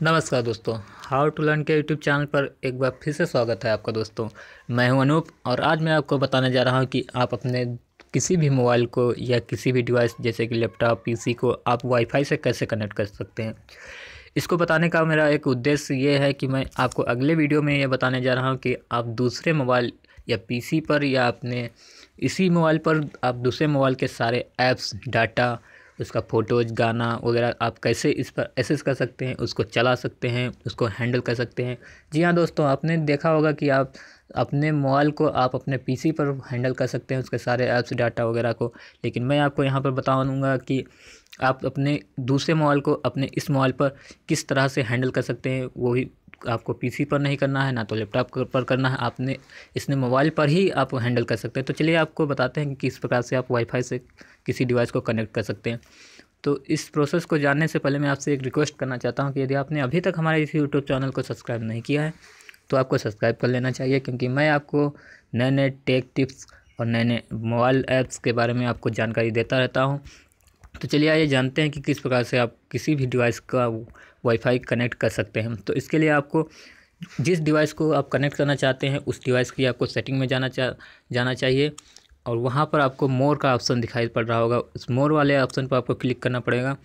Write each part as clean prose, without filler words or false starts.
नमस्कार दोस्तों, how to learn के यूट्यूब चैनल पर एक बार फिर से स्वागत है आपका दोस्तों। मैं हूं अनूप और आज मैं आपको बताने जा रहा हूं कि आप अपने किसी भी मोबाइल को या किसी भी डिवाइस जैसे कि लैपटॉप पीसी को आप वाईफाई से कैसे कनेक्ट कर सकते हैं। इसको बताने का मेरा एक उद्देश्य ये है कि मैं आपको अगले वीडियो में ये बताने जा रहा हूँ कि आप दूसरे मोबाइल या पीसी पर या अपने इसी मोबाइल पर आप दूसरे मोबाइल के सारे ऐप्स, डाटा, उसका फ़ोटोज़, गाना वगैरह आप कैसे इस पर एक्सेस कर सकते हैं, उसको चला सकते हैं, उसको हैंडल कर सकते हैं। जी हाँ दोस्तों, आपने देखा होगा कि आप अपने मोबाइल को आप अपने पीसी पर हैंडल कर सकते हैं उसके सारे ऐप्स, डाटा वगैरह को। लेकिन मैं आपको यहाँ पर बताऊँगा कि आप अपने दूसरे मोबाइल को अपने इस मोबाइल पर किस तरह से हैंडल कर सकते हैं। वही आपको पीसी पर नहीं करना है, ना तो लैपटॉप पर करना है, आपने इसने मोबाइल पर ही आप हैंडल कर सकते हैं। तो चलिए आपको बताते हैं कि किस प्रकार से आप वाईफाई से किसी डिवाइस को कनेक्ट कर सकते हैं। तो इस प्रोसेस को जानने से पहले मैं आपसे एक रिक्वेस्ट करना चाहता हूं कि यदि आपने अभी तक हमारे इस यूट्यूब चैनल को सब्सक्राइब नहीं किया है तो आपको सब्सक्राइब कर लेना चाहिए, क्योंकि मैं आपको नए नए टेक टिप्स और नए नए मोबाइल ऐप्स के बारे में आपको जानकारी देता रहता हूं। तो चलिए आइए जानते हैं कि किस प्रकार से आप किसी भी डिवाइस का वाईफाई कनेक्ट कर सकते हैं। तो इसके लिए आपको जिस डिवाइस को आप कनेक्ट करना चाहते हैं उस डिवाइस की आपको सेटिंग में जाना चाहिए और वहाँ पर आपको मोर का ऑप्शन दिखाई पड़ रहा होगा। उस मोर वाले ऑप्शन पर आपको क्लिक करना पड़ेगा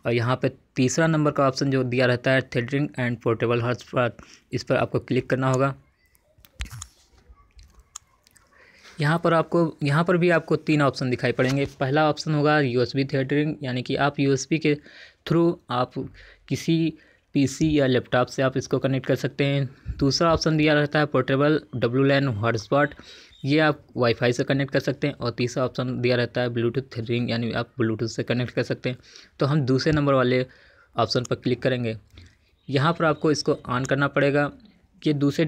और यहाँ पे तीसरा नंबर का ऑप्शन जो दिया रहता है थ्रेडिंग एंड पोर्टेबल हॉटस्पॉट, इस पर आपको क्लिक करना होगा। यहाँ पर भी आपको 3 ऑप्शन दिखाई पड़ेंगे। पहला ऑप्शन होगा यूएसबी थ्रेडिंग, यानी कि आप यूएसबी के थ्रू आप किसी पीसी या लैपटॉप से आप इसको कनेक्ट कर सकते हैं। दूसरा ऑप्शन दिया रहता है पोर्टेबल WLAN हॉटस्पॉट, ये आप वाईफाई से कनेक्ट कर सकते हैं। और तीसरा ऑप्शन दिया रहता है ब्लूटूथ थ्रेडिंग, यानी आप ब्लूटूथ से कनेक्ट कर सकते हैं। तो हम दूसरे नंबर वाले ऑप्शन पर क्लिक करेंगे। यहाँ पर आपको इसको ऑन करना पड़ेगा। कि दूसरे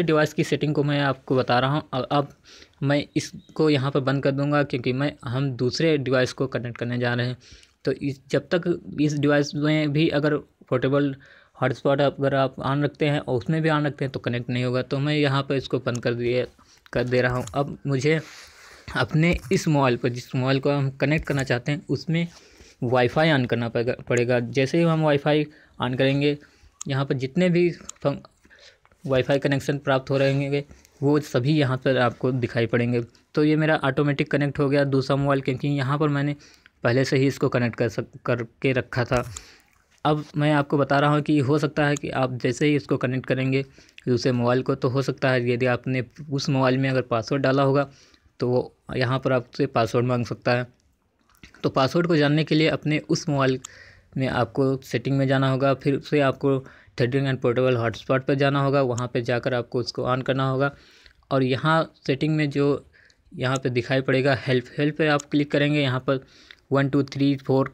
डिवाइस की सेटिंग को मैं आपको बता रहा हूँ। अब मैं इसको यहाँ पर बंद कर दूँगा, क्योंकि हम दूसरे डिवाइस को कनेक्ट करने जा रहे हैं। तो जब तक इस डिवाइस में भी अगर पोर्टेबल हॉटस्पॉट अगर आप ऑन रखते हैं और उसमें भी ऑन रखते हैं तो कनेक्ट नहीं होगा। तो मैं यहाँ पर इसको बंद कर दे रहा हूँ। अब मुझे अपने इस मोबाइल पर, जिस मोबाइल को हम कनेक्ट करना चाहते हैं, उसमें वाईफाई ऑन करना पड़ेगा। जैसे ही हम वाईफाई ऑन करेंगे, यहाँ पर जितने भी वाईफाई कनेक्शन प्राप्त हो रहेंगे वो सभी यहाँ पर आपको दिखाई पड़ेंगे। तो ये मेरा ऑटोमेटिक कनेक्ट हो गया दूसरा मोबाइल, क्योंकि यहाँ पर मैंने पहले से ही इसको कनेक्ट करके रखा था। अब मैं आपको बता रहा हूँ कि हो सकता है कि आप जैसे ही इसको कनेक्ट करेंगे दूसरे मोबाइल को, तो हो सकता है यदि आपने उस मोबाइल में अगर पासवर्ड डाला होगा तो वो यहाँ पर आपसे पासवर्ड मांग सकता है। तो पासवर्ड को जानने के लिए अपने उस मोबाइल में आपको सेटिंग में जाना होगा, फिर से आपको थ्रेडिंग एंड पोर्टेबल हॉटस्पॉट पर जाना होगा। वहाँ पे जाकर आपको उसको ऑन करना होगा और यहाँ सेटिंग में जो यहाँ पे दिखाई पड़ेगा हेल्प पे आप क्लिक करेंगे। यहाँ पर 1 2 3 4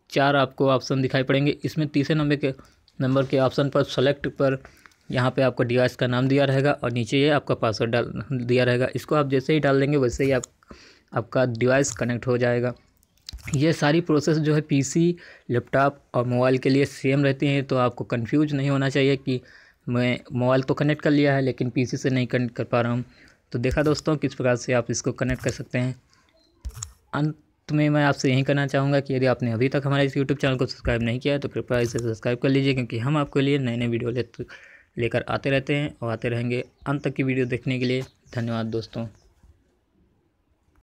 4 आपको ऑप्शन दिखाई पड़ेंगे। इसमें तीसरे नंबर के ऑप्शन पर सेलेक्ट पर यहाँ पे आपको डिवाइस का नाम दिया रहेगा और नीचे ये आपका पासवर्ड दिया रहेगा। इसको आप जैसे ही डाल देंगे वैसे ही आपका डिवाइस कनेक्ट हो जाएगा। ये सारी प्रोसेस जो है पीसी, लैपटॉप और मोबाइल के लिए सेम रहती हैं। तो आपको कंफ्यूज नहीं होना चाहिए कि मैं मोबाइल तो कनेक्ट कर लिया है लेकिन पीसी से नहीं कनेक्ट कर पा रहा हूँ। तो देखा दोस्तों किस प्रकार से आप इसको कनेक्ट कर सकते हैं। अंत में मैं आपसे यही कहना चाहूँगा कि यदि आपने अभी तक हमारे इस यूट्यूब चैनल को सब्सक्राइब नहीं किया है तो कृपया इसे सब्सक्राइब कर लीजिए, क्योंकि हम आपके लिए नए नए वीडियो लेकर आते रहते हैं और आते रहेंगे। अंत तक की वीडियो देखने के लिए धन्यवाद दोस्तों।